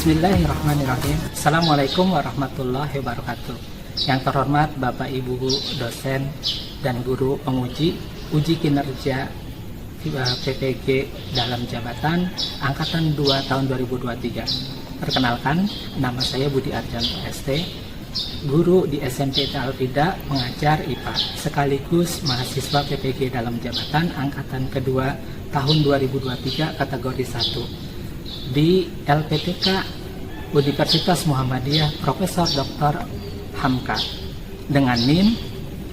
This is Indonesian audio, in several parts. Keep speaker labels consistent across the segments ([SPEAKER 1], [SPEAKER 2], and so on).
[SPEAKER 1] Bismillahirrahmanirrahim. Assalamualaikum warahmatullahi wabarakatuh. Yang terhormat Bapak Ibu dosen dan guru penguji uji kinerja PPG dalam jabatan Angkatan 2 tahun 2023. Perkenalkan, nama saya Budi Arjanto ST, guru di SMP Al-Fida, pengajar IPA, sekaligus mahasiswa PPG dalam jabatan Angkatan kedua tahun 2023 kategori 1 di LPTK Universitas Muhammadiyah Profesor Dr. Hamka dengan NIM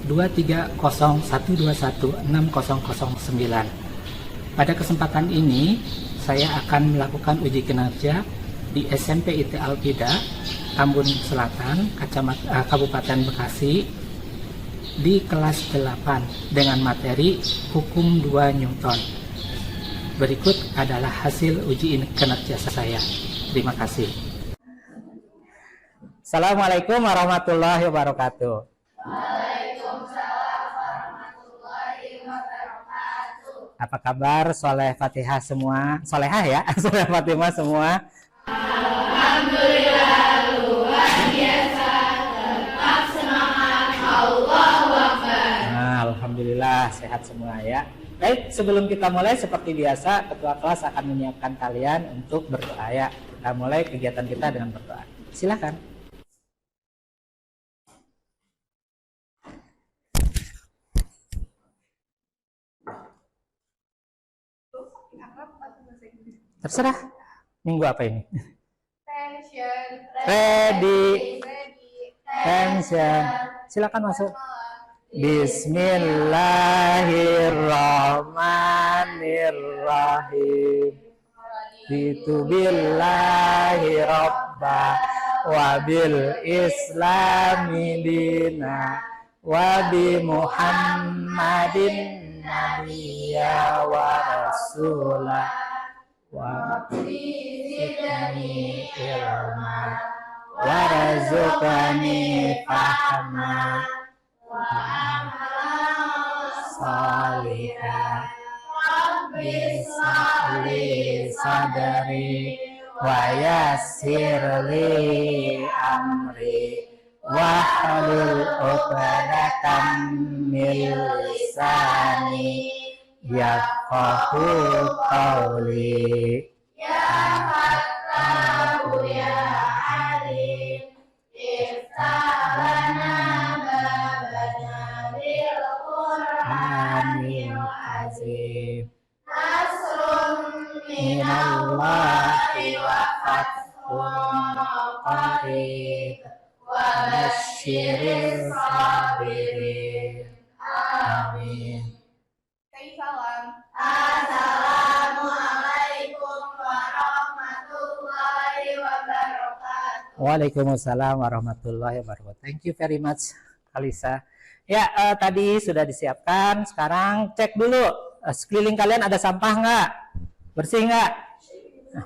[SPEAKER 1] 230121609. Pada kesempatan ini saya akan melakukan uji kinerja di SMP IT Al-Fida, Tambun Selatan, Kabupaten Bekasi di kelas 8 dengan materi Hukum 2 Newton. Berikut adalah hasil uji kinerja saya. Terima kasih. Assalamualaikum warahmatullahi wabarakatuh.
[SPEAKER 2] Waalaikumsalam warahmatullahi wabarakatuh.
[SPEAKER 1] Apa kabar soleh Fatihah semua? Solehah ya? Soleh Fatimah semua?
[SPEAKER 2] Alhamdulillah luar biasa, tetap semangat, Allahu Akbar.
[SPEAKER 1] Nah, alhamdulillah sehat semua ya. Baik, sebelum kita mulai seperti biasa, ketua kelas akan menyiapkan kalian untuk berdoa ya. Kita mulai kegiatan kita dengan berdoa. Silakan. Terserah. Minggu apa ini?
[SPEAKER 2] Tension,
[SPEAKER 1] Ready.
[SPEAKER 2] tension.
[SPEAKER 1] Tension. Silakan masuk. Bismillahirrahmanirrahim. Bitu billahi robba wabil islami dina wabi muhammadin nabiyya wa rasulah wa zidni ilma warzuqni fahma salihah bismillah sadari wa yassir li amri wahlul 'uqdatam min lisani yafqahu qawli.
[SPEAKER 2] Ya Fattahu ya Alim, iftah lana babana bil Qur'anil
[SPEAKER 1] Azim.
[SPEAKER 2] Nasrun
[SPEAKER 1] Minallahi
[SPEAKER 2] minallahi wa fathun qarib wa basyiril sabirin.
[SPEAKER 1] Amin.
[SPEAKER 2] Salam. Assalamualaikum warahmatullahi wabarakatuh.
[SPEAKER 1] Waalaikumsalam warahmatullahi wabarakatuh. Thank you very much, Kalisa. Ya, tadi sudah disiapkan. Sekarang cek dulu sekeliling kalian ada sampah nggak? Bersih nggak?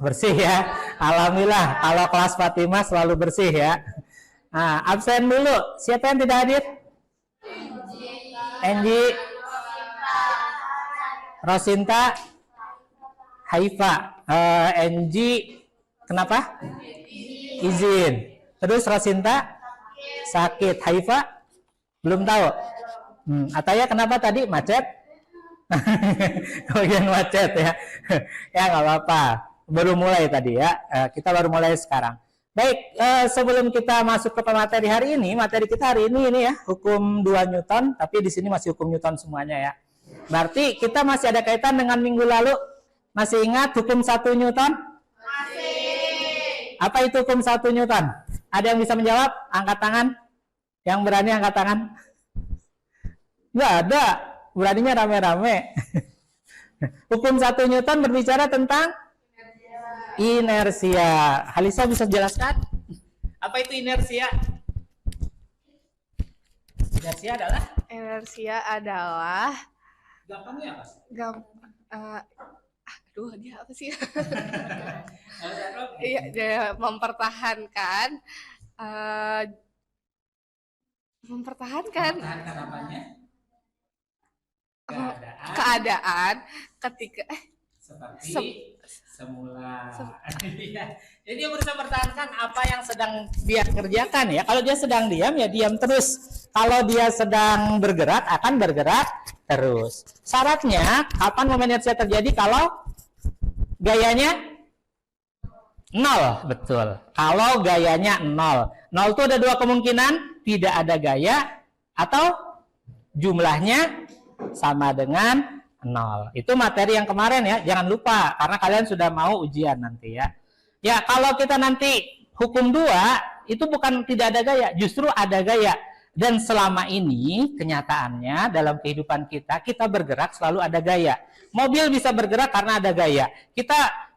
[SPEAKER 1] Bersih ya. Alhamdulillah. Kalau kelas Fatimah selalu bersih ya. Nah, absen dulu. Siapa yang tidak hadir? Enji, Rosinta, Haifa. Enji, kenapa? Izin. Terus Rosinta sakit. Haifa belum tahu. Ataya kenapa tadi macet? Bagian macet ya. Ya nggak apa-apa. Baru mulai tadi ya. Kita baru mulai sekarang. Baik, sebelum kita masuk ke materi hari ini, materi kita hari ini ya, hukum 2 Newton, tapi di sini masih hukum Newton semuanya ya. Berarti kita masih ada kaitan dengan minggu lalu. Masih ingat hukum 1 Newton?
[SPEAKER 2] Masih.
[SPEAKER 1] Apa itu hukum 1 Newton? Ada yang bisa menjawab? Angkat tangan. Yang berani angkat tangan? Nggak ada. Beraninya rame-rame. Hukum 1 Newton berbicara tentang inersia. Halisa bisa jelaskan? Apa itu inersia? Inersia adalah?
[SPEAKER 3] Inersia adalah
[SPEAKER 1] Gampangnya apa?
[SPEAKER 3] aduh dia apa sih? Iya, dia mempertahankan
[SPEAKER 1] Mempertahankan apanya?
[SPEAKER 3] keadaan ketika
[SPEAKER 1] seperti semula. Jadi dia berusaha mempertahankan apa yang sedang dia kerjakan ya. Kalau dia sedang diam ya diam terus. Kalau dia sedang bergerak akan bergerak terus. Syaratnya kapan momen inersia terjadi? Kalau gayanya nol, betul. Kalau gayanya nol. Nol itu ada dua kemungkinan, tidak ada gaya atau jumlahnya sama dengan nol. Itu materi yang kemarin ya, jangan lupa karena kalian sudah mau ujian nanti ya. Ya, kalau kita nanti hukum 2 itu bukan tidak ada gaya, justru ada gaya. Dan selama ini kenyataannya dalam kehidupan kita bergerak selalu ada gaya. Mobil bisa bergerak karena ada gaya.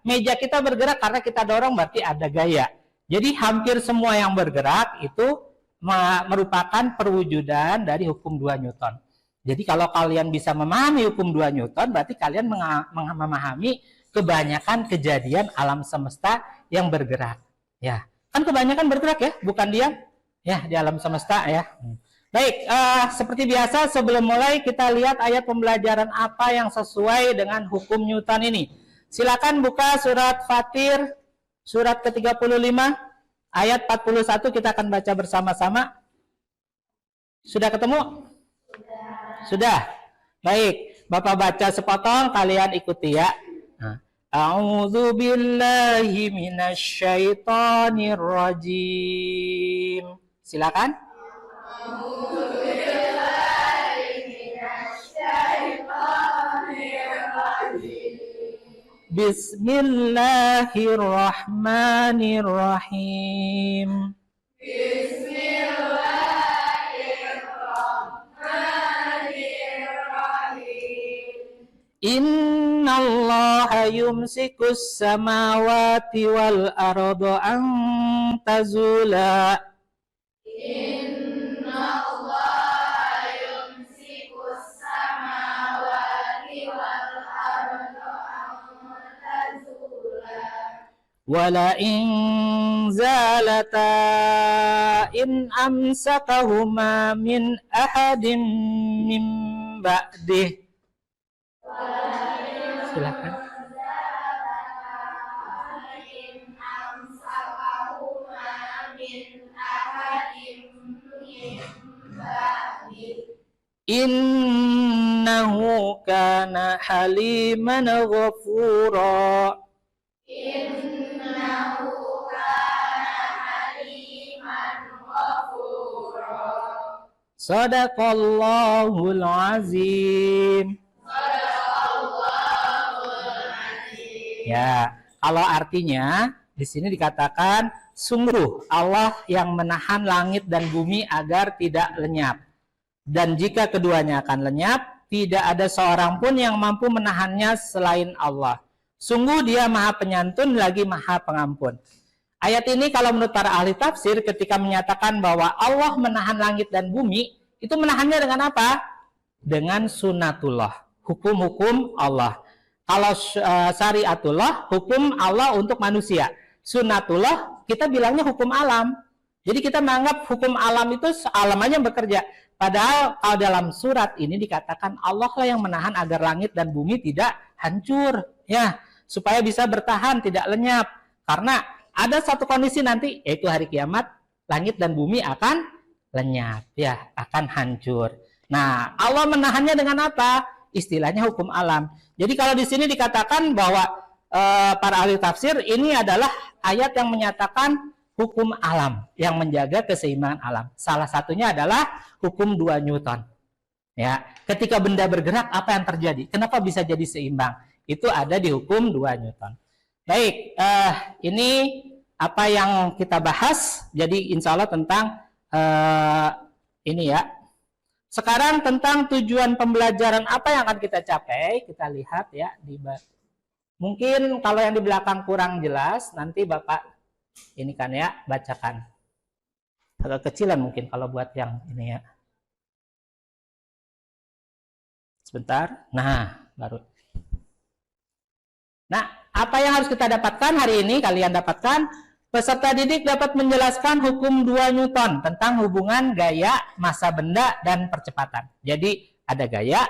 [SPEAKER 1] Meja kita bergerak karena kita dorong berarti ada gaya. Jadi hampir semua yang bergerak itu merupakan perwujudan dari hukum 2 Newton. Jadi kalau kalian bisa memahami hukum 2 Newton, berarti kalian memahami kebanyakan kejadian alam semesta yang bergerak. Ya, kan kebanyakan bergerak ya, bukan diam. Ya, di alam semesta ya. Baik, seperti biasa sebelum mulai kita lihat ayat pembelajaran apa yang sesuai dengan hukum Newton ini. Silakan buka surat Fatir, surat ke-35, ayat 41 kita akan baca bersama-sama. Sudah ketemu? Sudah. Baik, Bapak baca sepotong, kalian ikuti ya. A'udzu billahi minasyaitonir rajim. Silakan.
[SPEAKER 2] A'udzu billahi minasyaitonir rajim.
[SPEAKER 1] Bismillahirrahmanirrahim. Innallaha yumsikus samawati wal arda an tazula.
[SPEAKER 2] Innallaha yumsikus samawati wal arda an tazula.
[SPEAKER 1] Wala in zalata in amsakahuma min ahadin min ba'dih. Silakan. Innahu kana haliman ghafura.
[SPEAKER 2] Innahu kana haliman ghafura.
[SPEAKER 1] Shadaqallahul azim. Ya, kalau artinya di sini dikatakan sungguh Allah yang menahan langit dan bumi agar tidak lenyap. Dan jika keduanya akan lenyap, tidak ada seorang pun yang mampu menahannya selain Allah. Sungguh Dia Maha Penyantun lagi Maha Pengampun. Ayat ini kalau menurut para ahli tafsir ketika menyatakan bahwa Allah menahan langit dan bumi, itu menahannya dengan apa? Dengan sunatullah, hukum-hukum Allah. Kalau syariatullah, hukum Allah untuk manusia. Sunatullah, kita bilangnya hukum alam. Jadi kita menganggap hukum alam itu alam aja yang bekerja. Padahal kalau dalam surat ini dikatakan Allah lah yang menahan agar langit dan bumi tidak hancur. Ya, supaya bisa bertahan, tidak lenyap. Karena ada satu kondisi nanti, yaitu hari kiamat, langit dan bumi akan lenyap. Ya, akan hancur. Nah, Allah menahannya dengan apa? Istilahnya hukum alam. Jadi kalau di sini dikatakan bahwa para ahli tafsir ini adalah ayat yang menyatakan hukum alam yang menjaga keseimbangan alam. Salah satunya adalah hukum 2 Newton. Ya, ketika benda bergerak apa yang terjadi? Kenapa bisa jadi seimbang? Itu ada di hukum 2 Newton. Baik, ini apa yang kita bahas. Jadi insya Allah tentang ini ya. Sekarang tentang tujuan pembelajaran apa yang akan kita capai, kita lihat ya di mungkin kalau yang di belakang kurang jelas, nanti Bapak ini kan ya bacakan. Agak kecilan mungkin kalau buat yang ini ya. Sebentar. Nah, baru. Nah, apa yang harus kita dapatkan hari ini? Kalian dapatkan peserta didik dapat menjelaskan hukum 2 Newton tentang hubungan gaya, massa benda, dan percepatan. Jadi ada gaya,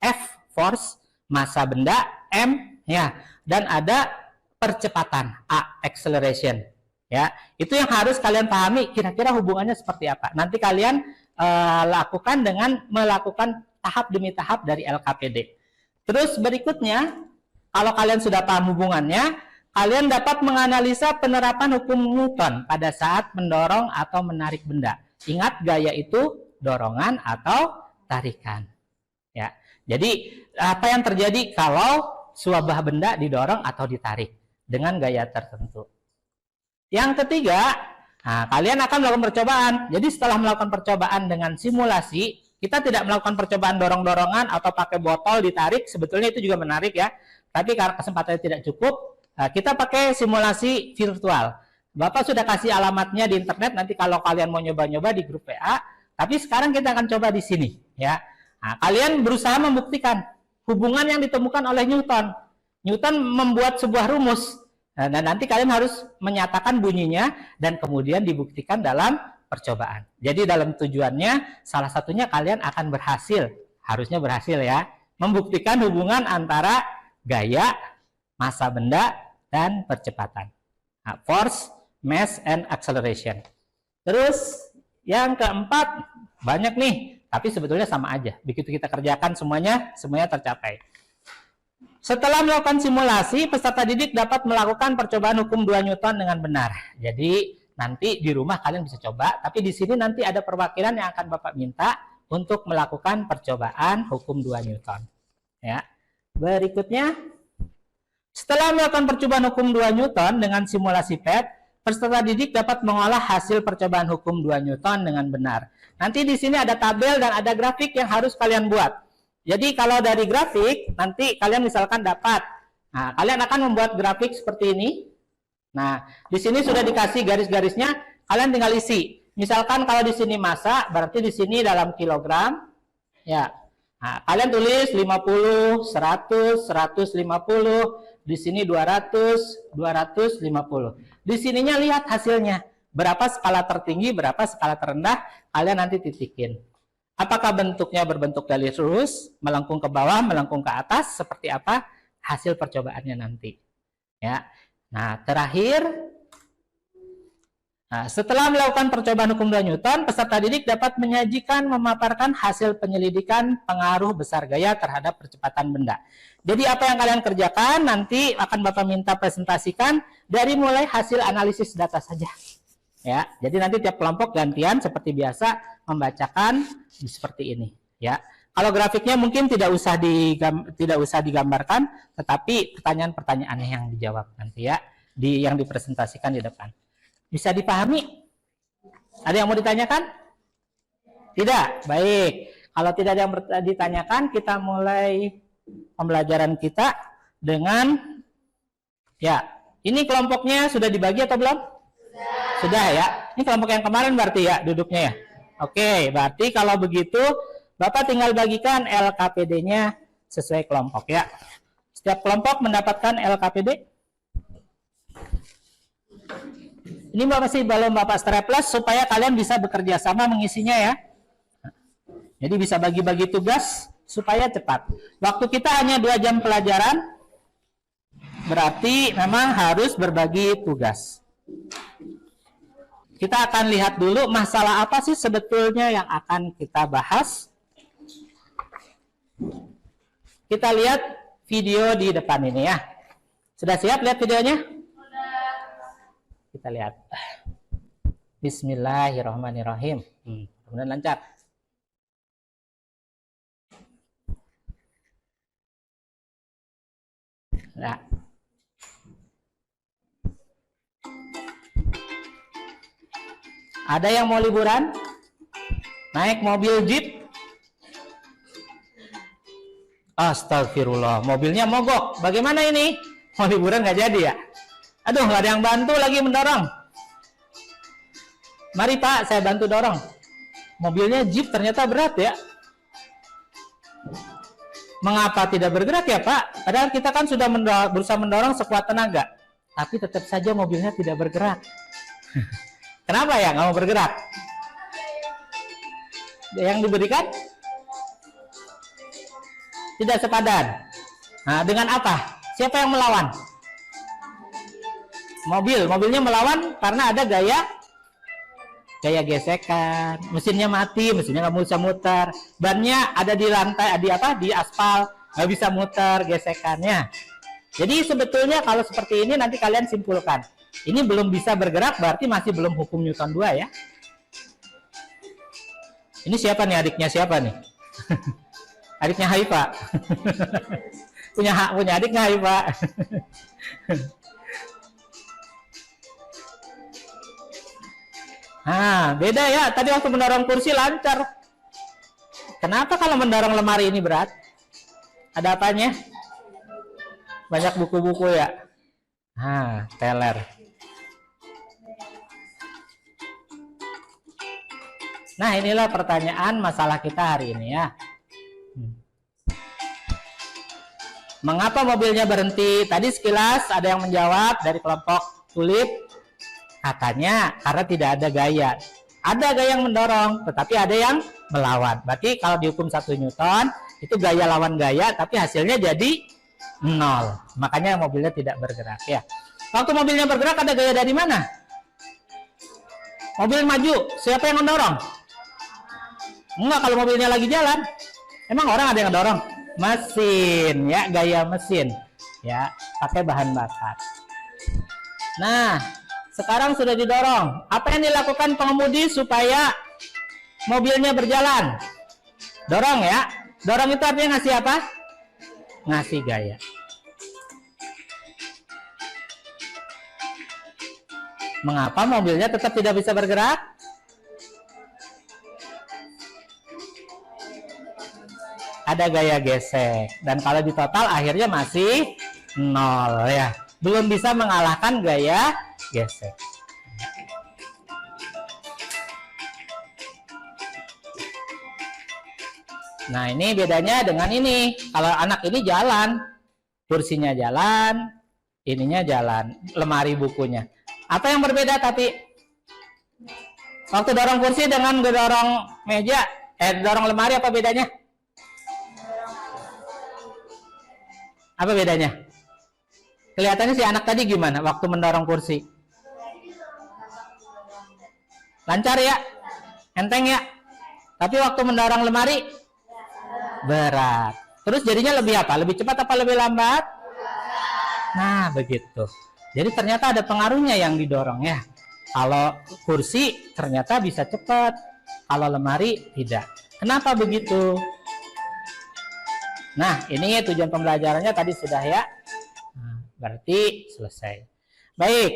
[SPEAKER 1] F, force, massa benda, M, ya, dan ada percepatan, A, acceleration. Ya, itu yang harus kalian pahami, kira-kira hubungannya seperti apa. Nanti kalian lakukan dengan melakukan tahap demi tahap dari LKPD. Terus berikutnya, kalau kalian sudah paham hubungannya, kalian dapat menganalisa penerapan hukum Newton pada saat mendorong atau menarik benda. Ingat, gaya itu dorongan atau tarikan. Ya, jadi apa yang terjadi kalau sebuah benda didorong atau ditarik dengan gaya tertentu. Yang ketiga, kalian akan melakukan percobaan. Jadi setelah melakukan percobaan dengan simulasi, kita tidak melakukan percobaan dorong-dorongan atau pakai botol ditarik. Sebetulnya itu juga menarik ya. Tapi karena kesempatannya tidak cukup, kita pakai simulasi virtual. Bapak sudah kasih alamatnya di internet. Nanti kalau kalian mau nyoba-nyoba di grup WA. Tapi sekarang kita akan coba di sini. Ya. Nah, kalian berusaha membuktikan hubungan yang ditemukan oleh Newton. Newton membuat sebuah rumus. Nah, nanti kalian harus menyatakan bunyinya dan kemudian dibuktikan dalam percobaan. Jadi dalam tujuannya, salah satunya kalian akan berhasil, harusnya berhasil ya, membuktikan hubungan antara gaya, massa benda, dan percepatan. Nah, force, mass, and acceleration. Terus yang keempat, banyak nih, tapi sebetulnya sama aja. Begitu kita kerjakan semuanya tercapai. Setelah melakukan simulasi, peserta didik dapat melakukan percobaan hukum 2 Newton dengan benar. Jadi nanti di rumah kalian bisa coba, tapi di sini nanti ada perwakilan yang akan Bapak minta untuk melakukan percobaan hukum 2 Newton. Ya. Berikutnya, setelah melakukan percobaan hukum 2 Newton dengan simulasi PET, peserta didik dapat mengolah hasil percobaan hukum 2 Newton dengan benar. Nanti di sini ada tabel dan ada grafik yang harus kalian buat. Jadi kalau dari grafik, nanti kalian misalkan dapat, nah kalian akan membuat grafik seperti ini. Nah, di sini sudah dikasih garis-garisnya, kalian tinggal isi. Misalkan kalau di sini massa, berarti di sini dalam kilogram. Ya, nah, kalian tulis 50, 100, 150, di sini 200, 250. Di sininya lihat hasilnya, berapa skala tertinggi, berapa skala terendah, kalian nanti titikin. Apakah bentuknya berbentuk dari lurus, melengkung ke bawah, melengkung ke atas, seperti apa hasil percobaannya nanti. Ya. Nah, terakhir, setelah melakukan percobaan hukum 2 Newton, peserta didik dapat menyajikan, memaparkan hasil penyelidikan pengaruh besar gaya terhadap percepatan benda. Jadi apa yang kalian kerjakan nanti akan Bapak minta presentasikan dari mulai hasil analisis data saja. Ya, jadi nanti tiap kelompok gantian seperti biasa membacakan seperti ini. Ya, kalau grafiknya mungkin tidak usah digambarkan, tetapi pertanyaan-pertanyaannya yang dijawab nanti ya, yang dipresentasikan di depan. Bisa dipahami? Ada yang mau ditanyakan? Tidak? Baik. Kalau tidak ada yang ditanyakan, kita mulai pembelajaran kita dengan ya. Ini kelompoknya sudah dibagi atau belum? Sudah ya. Ini kelompok yang kemarin berarti ya duduknya ya. Oke, berarti kalau begitu Bapak tinggal bagikan LKPD-nya sesuai kelompok ya. Setiap kelompok mendapatkan LKPD. Ini masih belum Bapak staples supaya kalian bisa bekerja sama mengisinya ya. Jadi bisa bagi-bagi tugas supaya cepat. Waktu kita hanya 2 jam pelajaran, berarti memang harus berbagi tugas. Kita akan lihat dulu masalah apa sih sebetulnya yang akan kita bahas. Kita lihat video di depan ini ya. Sudah siap lihat videonya? Kita lihat. Bismillahirrahmanirrahim. Kemudian lancar. Nah. Ada yang mau liburan? Naik mobil Jeep? Astagfirullah, mobilnya mogok. Bagaimana ini? Mau liburan nggak jadi ya? Aduh, nggak ada yang bantu lagi mendorong. Mari Pak, saya bantu dorong. Mobilnya Jeep ternyata berat ya. Mengapa tidak bergerak ya Pak? Padahal kita kan sudah berusaha mendorong sekuat tenaga. Tapi tetap saja mobilnya tidak bergerak. Kenapa ya nggak mau bergerak? Yang diberikan tidak sepadan. Nah, dengan apa? Siapa yang melawan? Mobilnya melawan karena ada gaya gesekan. Mesinnya mati, mesinnya nggak bisa muter. Bannya ada di lantai, di aspal, nggak bisa muter gesekannya. Jadi sebetulnya kalau seperti ini nanti kalian simpulkan. Ini belum bisa bergerak, berarti masih belum hukum Newton 2 ya. Ini siapa nih, adiknya siapa nih? Adiknya Haifa. punya adik nggak Haifa? Nah, beda ya. Tadi waktu mendorong kursi lancar. Kenapa kalau mendorong lemari ini berat? Ada apanya? Banyak buku-buku ya. Nah, teler. Nah, inilah pertanyaan masalah kita hari ini ya. Mengapa mobilnya berhenti? Tadi sekilas ada yang menjawab dari kelompok tulip. Katanya karena tidak ada gaya. Ada gaya yang mendorong, tetapi ada yang melawan. Berarti kalau dihukum 1 Newton, itu gaya lawan gaya, tapi hasilnya jadi 0. Makanya mobilnya tidak bergerak ya. Waktu mobilnya bergerak ada gaya dari mana? Mobil maju, siapa yang mendorong? Enggak, kalau mobilnya lagi jalan. Emang orang ada yang mendorong? Mesin ya, gaya mesin ya, pakai bahan bakar. Nah, sekarang sudah didorong. Apa yang dilakukan pengemudi supaya mobilnya berjalan? Dorong ya. Dorong itu artinya ngasih apa? Ngasih gaya. Mengapa mobilnya tetap tidak bisa bergerak? Ada gaya gesek. Dan kalau di total akhirnya masih 0 ya. Belum bisa mengalahkan gaya gesek. Nah, ini bedanya dengan ini. Kalau anak ini jalan, kursinya jalan, ininya jalan, lemari bukunya. Apa yang berbeda tapi? Waktu dorong kursi dengan dorong meja, dorong lemari apa bedanya? Apa bedanya? Kelihatannya si anak tadi gimana waktu mendorong kursi? Lancar ya? Enteng ya? Tapi waktu mendorong lemari? Berat. Terus jadinya lebih apa? Lebih cepat apa lebih lambat? Nah, begitu. Jadi ternyata ada pengaruhnya yang didorong ya. Kalau kursi ternyata bisa cepat. Kalau lemari tidak. Kenapa begitu? Nah, ini tujuan pembelajarannya tadi sudah ya. Nah, berarti selesai. Baik,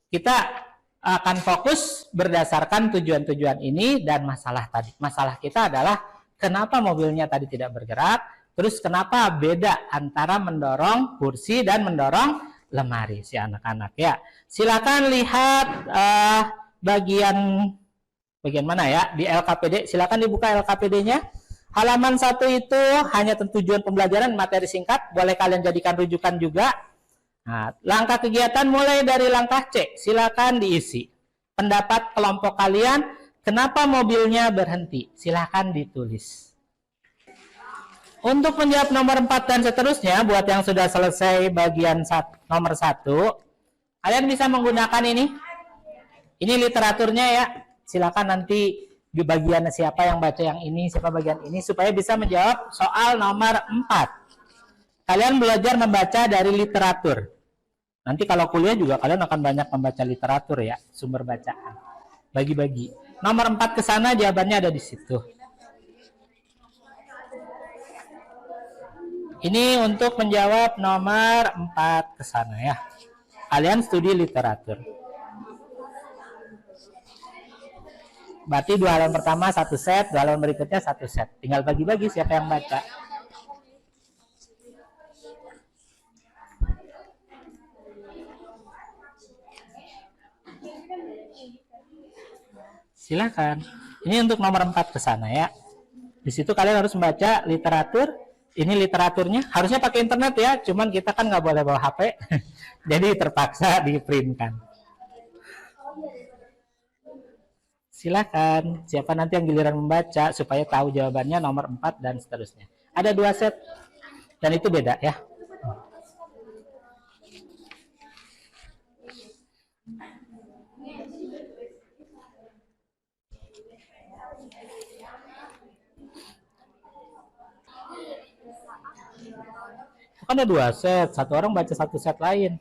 [SPEAKER 1] kita akan fokus berdasarkan tujuan-tujuan ini dan masalah tadi. Masalah kita adalah kenapa mobilnya tadi tidak bergerak, terus kenapa beda antara mendorong kursi dan mendorong lemari si anak-anak ya. Silakan lihat bagian mana ya di LKPD. Silakan dibuka LKPD-nya. Halaman 1 itu hanya tujuan pembelajaran materi singkat, boleh kalian jadikan rujukan juga. Nah, langkah kegiatan mulai dari langkah C, silakan diisi. Pendapat kelompok kalian, kenapa mobilnya berhenti? Silakan ditulis. Untuk menjawab nomor 4 dan seterusnya, buat yang sudah selesai bagian nomor 1, kalian bisa menggunakan ini. Ini literaturnya ya, silakan nanti di bagian siapa yang baca yang ini, siapa bagian ini, supaya bisa menjawab soal nomor 4. Kalian belajar membaca dari literatur. Nanti kalau kuliah juga kalian akan banyak membaca literatur ya, sumber bacaan. Bagi-bagi. Nomor 4 ke sana jawabannya ada di situ. Ini untuk menjawab nomor 4 ke sana ya. Kalian studi literatur. Berarti 2 halaman pertama 1 set, 2 halaman berikutnya 1 set. Tinggal bagi-bagi siapa yang baca. Silakan. Ini untuk nomor 4 ke sana ya. Di situ kalian harus membaca literatur. Ini literaturnya. Harusnya pakai internet ya, cuman kita kan nggak boleh bawa HP. Jadi terpaksa di-printkan. Silakan, siapa nanti yang giliran membaca supaya tahu jawabannya nomor 4 dan seterusnya. Ada 2 set dan itu beda ya. Kan ada 2 set, satu orang baca 1 set lain.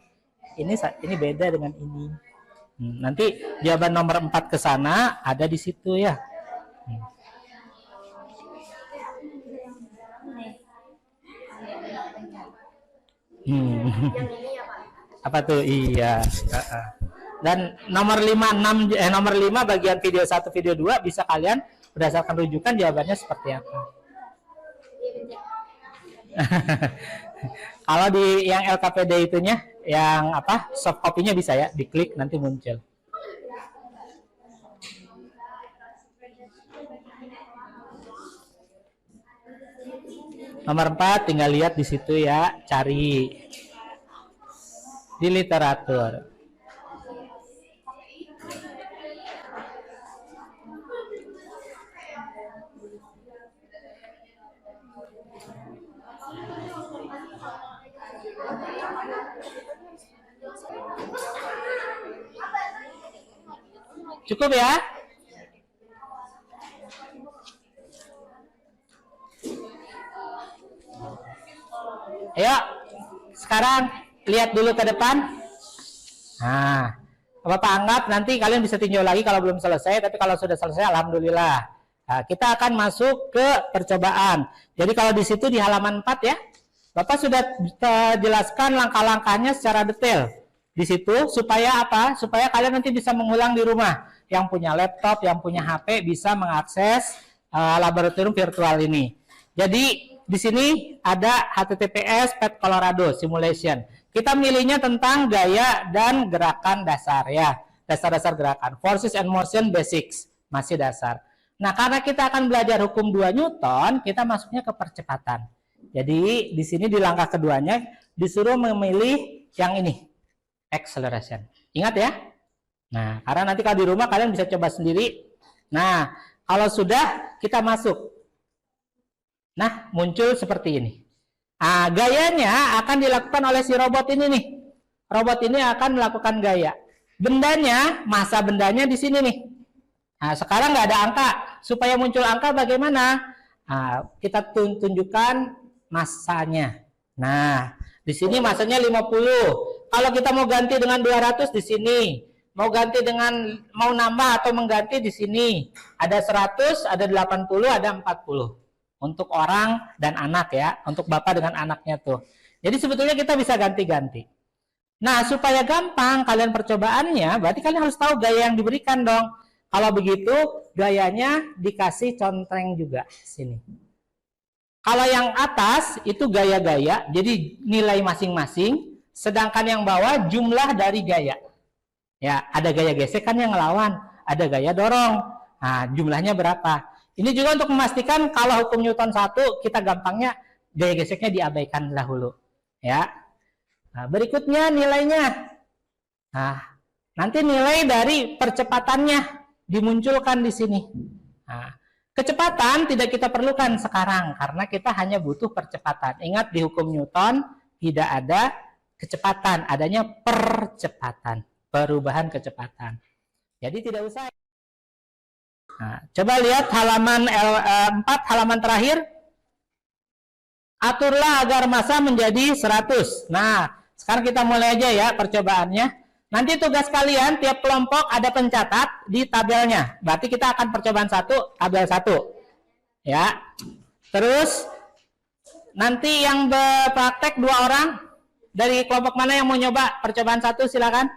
[SPEAKER 1] Ini beda dengan ini. Nanti jawaban nomor 4 ke sana ada di situ ya. Apa tuh? Iya. Dan nomor 5 nomor 5 bagian video 1 video 2 bisa kalian berdasarkan rujukan jawabannya seperti apa. Kalau di yang LKPD itunya yang apa? Soft copy-nya bisa ya, diklik nanti muncul. Nomor 4 tinggal lihat di situ ya, cari di literatur. Cukup ya? Ayo, sekarang lihat dulu ke depan. Nah, Bapak anggap nanti kalian bisa tinjau lagi kalau belum selesai, tapi kalau sudah selesai, alhamdulillah. Nah, kita akan masuk ke percobaan. Jadi kalau di situ di halaman 4 ya, Bapak sudah jelaskan langkah-langkahnya secara detail. Di situ supaya apa? Supaya kalian nanti bisa mengulang di rumah. Yang punya laptop, yang punya HP bisa mengakses laboratorium virtual ini. Jadi di sini ada HTTPS Pet Colorado Simulation. Kita milihnya tentang gaya dan gerakan dasar ya. Dasar-dasar gerakan. Forces and Motion Basics. Masih dasar. Nah, karena kita akan belajar hukum 2 Newton, kita masuknya ke percepatan. Jadi di sini di langkah keduanya disuruh memilih yang ini. Acceleration. Ingat ya? Nah, karena nanti kalau di rumah kalian bisa coba sendiri. Nah, kalau sudah kita masuk. Nah, muncul seperti ini. Nah, gayanya akan dilakukan oleh si robot ini nih. Robot ini akan melakukan gaya. Bendanya, masa bendanya di sini nih. Nah, sekarang nggak ada angka. Supaya muncul angka bagaimana? Nah, kita tunjukkan masanya. Nah, di sini masanya 50. Kalau kita mau ganti dengan 200 di sini. Mau ganti dengan mau nambah atau mengganti di sini. Ada 100, ada 80, ada 40. Untuk orang dan anak ya, untuk bapak dengan anaknya tuh. Jadi sebetulnya kita bisa ganti-ganti. Nah, supaya gampang kalian percobaannya, berarti kalian harus tahu gaya yang diberikan dong. Kalau begitu, gayanya dikasih contreng juga sini. Kalau yang atas itu gaya-gaya, jadi nilai masing-masing, sedangkan yang bawah jumlah dari gaya. Ya, ada gaya gesekan yang ngelawan, ada gaya dorong. Nah, jumlahnya berapa? Ini juga untuk memastikan kalau hukum Newton 1 kita gampangnya gaya geseknya diabaikan dahulu. Ya. Nah, berikutnya nilainya. Nah, nanti nilai dari percepatannya dimunculkan di sini. Nah, kecepatan tidak kita perlukan sekarang karena kita hanya butuh percepatan. Ingat di hukum Newton tidak ada kecepatan, adanya percepatan, perubahan kecepatan. Jadi tidak usah. Nah, coba lihat halaman 4, halaman terakhir. Aturlah agar massa menjadi 100. Nah, sekarang kita mulai aja ya percobaannya. Nanti tugas kalian tiap kelompok ada pencatat di tabelnya. Berarti kita akan percobaan 1, tabel 1. Ya. Terus nanti yang berpraktek 2 orang dari kelompok mana yang mau nyoba percobaan 1 silakan.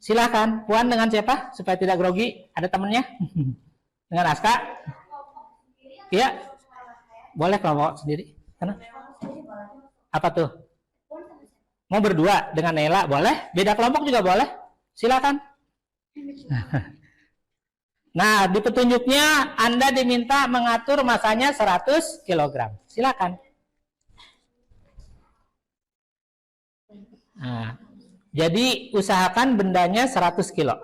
[SPEAKER 1] Silakan, Puan dengan siapa? Supaya tidak grogi, ada temennya? Dengan Aska? Iya? Boleh kelompok sendiri. Kenapa? Apa tuh? Mau berdua dengan Nela? Boleh? Beda kelompok juga boleh? Silakan. Nah, di petunjuknya Anda diminta mengatur masanya 100 kg. Silakan. Nah, jadi usahakan bendanya 100 kilo.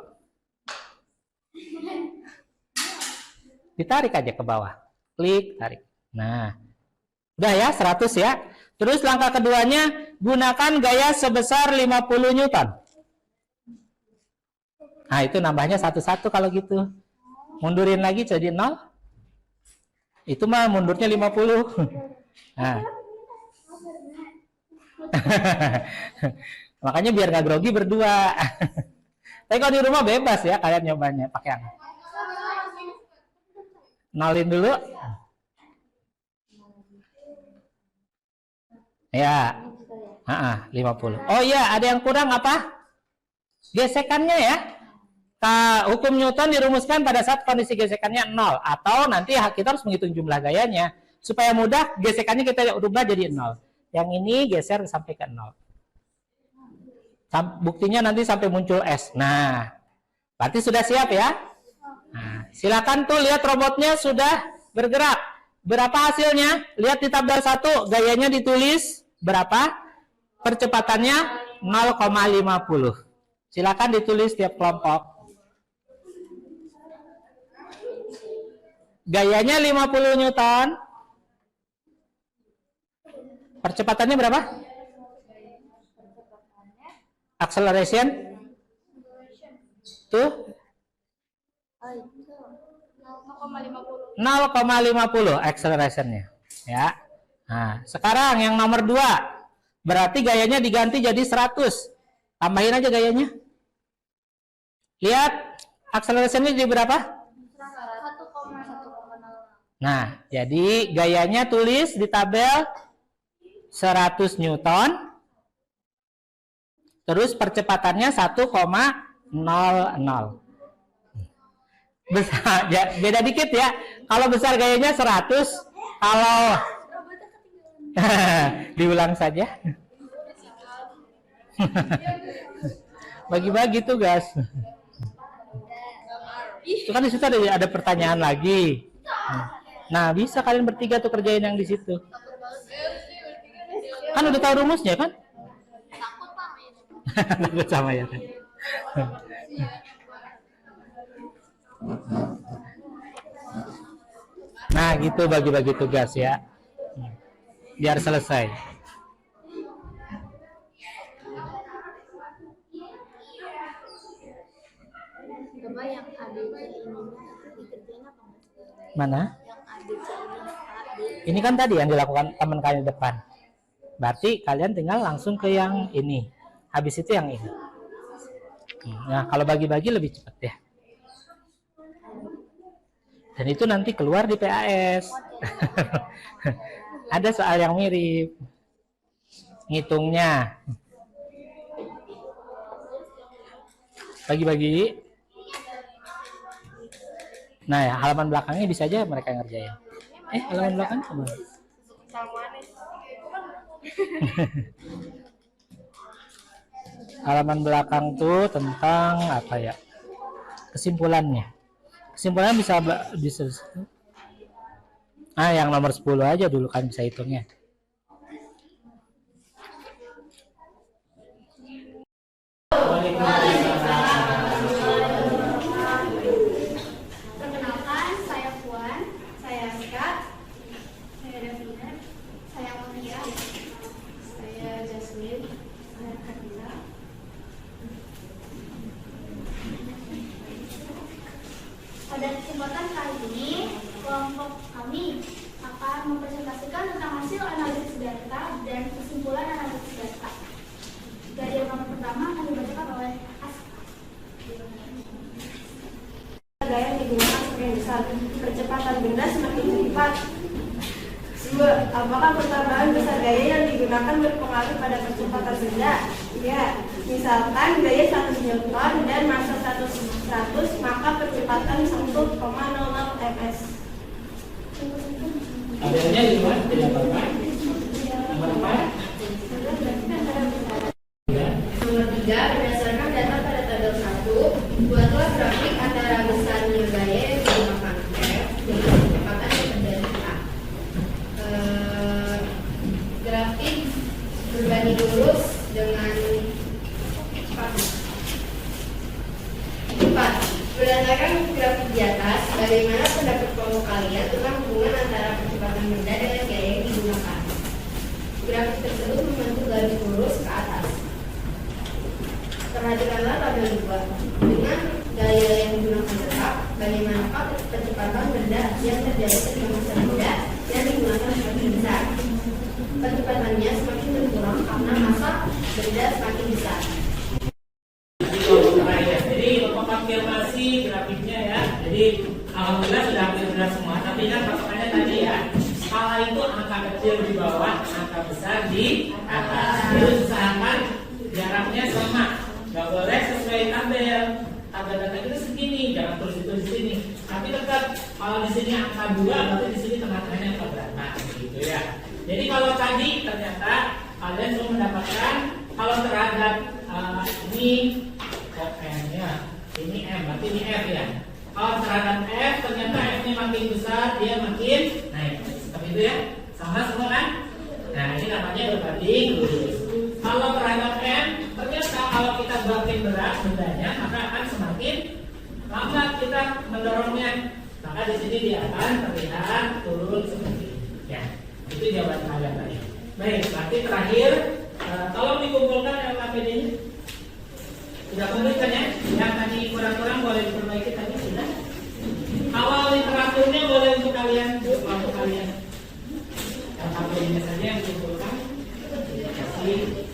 [SPEAKER 1] Ditarik aja ke bawah. Klik, tarik. Nah, udah ya 100 ya. Terus langkah keduanya, gunakan gaya sebesar 50 Newton. Nah, itu nambahnya 1-1 kalau gitu. Mundurin lagi jadi 0. Itu mah mundurnya 50. Nah, Makanya biar nggak grogi berdua. Tapi kalau di rumah bebas ya kalian nyobanya pakai yang nolin dulu. Ya, 50. Oh iya, ada yang kurang apa? Gesekannya ya. Hukum Newton dirumuskan pada saat kondisi gesekannya 0. Atau nanti kita harus menghitung jumlah gayanya. Supaya mudah, gesekannya kita rubah jadi 0. Yang ini geser sampai ke 0. Buktinya nanti sampai muncul S. Nah, berarti sudah siap ya? Nah, silakan tuh lihat robotnya sudah bergerak. Berapa hasilnya? Lihat di tabel 1, gayanya ditulis berapa? Percepatannya 0,50. Silakan ditulis tiap kelompok. Gayanya 50 Newton. Percepatannya berapa? Acceleration? Tuh? 0,50 accelerationnya. Ya. Nah, sekarang yang nomor 2. Berarti gayanya diganti jadi 100. Tambahin aja gayanya. Lihat, accelerationnya jadi berapa? 1,1. Nah, jadi gayanya tulis di tabel 100 Newton. Terus percepatannya 1,00. Besar, ya, beda dikit ya. Kalau besar gayanya 100, kalau diulang saja. Bagi-bagi tugas. Itu kan di situ ada pertanyaan lagi. Nah, bisa kalian bertiga tuh kerjain yang di situ. Kan udah tahu rumusnya kan? Takut sama ya. Nah, gitu bagi-bagi tugas ya. Biar selesai.
[SPEAKER 2] Coba yang ABC ininya dikerjain apa Mas?
[SPEAKER 1] Mana?
[SPEAKER 2] Yang ABC ini.
[SPEAKER 1] Ini kan tadi yang dilakukan teman kalian depan. Berarti kalian tinggal langsung ke yang ini. Habis itu yang ini. Nah, kalau bagi-bagi lebih cepat ya. Dan itu nanti keluar di PAS. Ada soal yang mirip. Ngitungnya. Bagi-bagi. Nah, ya, halaman belakangnya bisa aja mereka ngerjain. Halaman belakang apa? Halaman belakang tuh tentang apa ya? Kesimpulannya. Kesimpulannya bisa. Yang nomor 10 aja dulu kan bisa hitungnya.
[SPEAKER 2] Perkenalkan, saya Puan, saya Aska, saya Davina, saya Monica, saya Jasmine, saya Kadila. Pada kesempatan kali ini, kelompok kami akan mempresentasikan tentang hasil analisis data dan kesimpulan analisis data. Dari yang pertama akan dibacakan oleh Aska.
[SPEAKER 4] Gaya yang digunakan semakin besar, percepatan benda semakin cepat. 2. Apakah pertambahan besar gaya yang digunakan berpengaruh pada percepatan benda? Ya, misalkan gaya 100 Newton dan massa 100, maka percepatan 1,00 ms.
[SPEAKER 1] Tabelnya di mana? Tidak apa-apa. Nomor 4.
[SPEAKER 5] Nomor 3, berdasarkan data pada tabel 1, buatlah grafik antara besarnya gaya yang digunakan F dengan kecepatan yang terjadi A. Grafik berbanding lurus dengan 4. Berdasarkan grafik di atas, bagaimana pendapat kelompok kalian tentang hubungan antara percepatan benda dengan gaya yang digunakan? Grafik tersebut membentuk garis lurus ke atas. Perhatikanlah tabel 2. Dengan gaya yang digunakan tetap, bagaimanakah percepatan benda yang terjadi ketika massa benda yang digunakan semakin besar? Percepatannya semakin berkurang karena masa benda semakin besar.
[SPEAKER 1] Jadi konfirmasi grafiknya ya. Jadi alhamdulillah sudah hampir benar semua. Tapi ingat patokannya tadi ya. Skala itu angka kecil di bawah, angka besar di atas. Jadi usahakan jaraknya sama. Gak boleh sesuai tabel. Tabel data itu segini, jangan terus itu di sini. Tapi tetap kalau di sini angka 2, berarti di sini tengah-tengahnya angka berapa, gitu ya. Jadi kalau tadi ternyata kalian semua mendapatkan kalau terhadap ini M ya, ini M, berarti ini F ya. Kalau terhadap F ternyata F-nya makin besar, dia makin naik. Seperti itu ya, sama semua kan? Nah ini namanya berbanding lurus. Kalau terhadap M, ternyata kalau kita makin berat bendanya, maka akan semakin lambat kita mendorongnya. Maka di sini dia akan terlihat turun seperti ini. Ya, itu jawaban kalian tadi. Baik, berarti terakhir, tolong dikumpulkan LKPD-nya. Sudah komplit kan ya? Yang tadi kurang-kurang boleh diperbaiki tadi sudah. Awal literaturnya boleh untuk kalian, untuk kalian. LKPD-nya saja yang dikumpulkan. Terima kasih.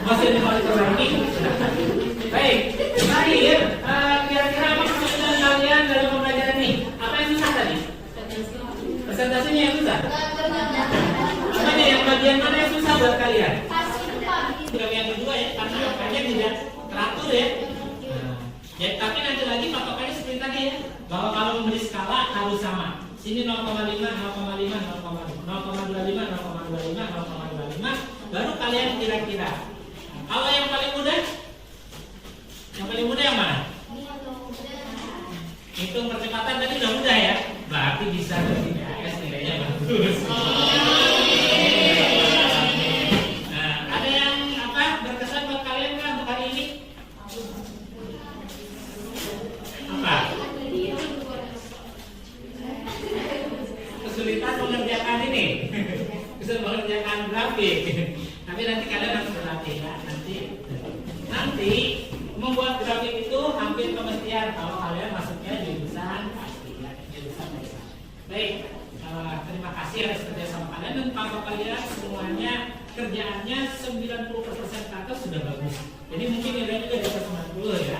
[SPEAKER 1] Masih diperbaiki. Baik, terakhir kira-kira apa pertanyaan kalian dalam pembelajaran ini? Apa yang susah tadi? Presentasinya yang susah? Apanya yang bagian mana yang susah buat kalian? Yang kedua ya, karena angkanya tidak teratur ya. Ya, tapi nanti lagi patokannya seperti tadi ya, bahwa kalau memberi skala harus sama. Sini 0,5, 0,5, 0,25, 0,25, 0,25, 0,25, baru kalian kira-kira. Kalau yang paling mudah? Yang paling mudah yang mana? Hitung percepatan tadi udah mudah ya? Berarti bisa dari TPS nilainya bagus. Nah, ada yang berkesan buat kalian kan untuk hari ini? Apa? Kesulitan mengerjakan ini. Kesulitan mengerjakan grafik. Tapi nanti kalian harus berlatih ya. Nanti membuat grafik itu hampir kemestian kalau kalian masuknya jurusan pasti ya, jurusan besar. Baik, terima kasih atas kerjasama kalian dan kalau kalian semuanya kerjaannya 90% ke atas sudah bagus. Jadi mungkin nilainya di atas 90 ya.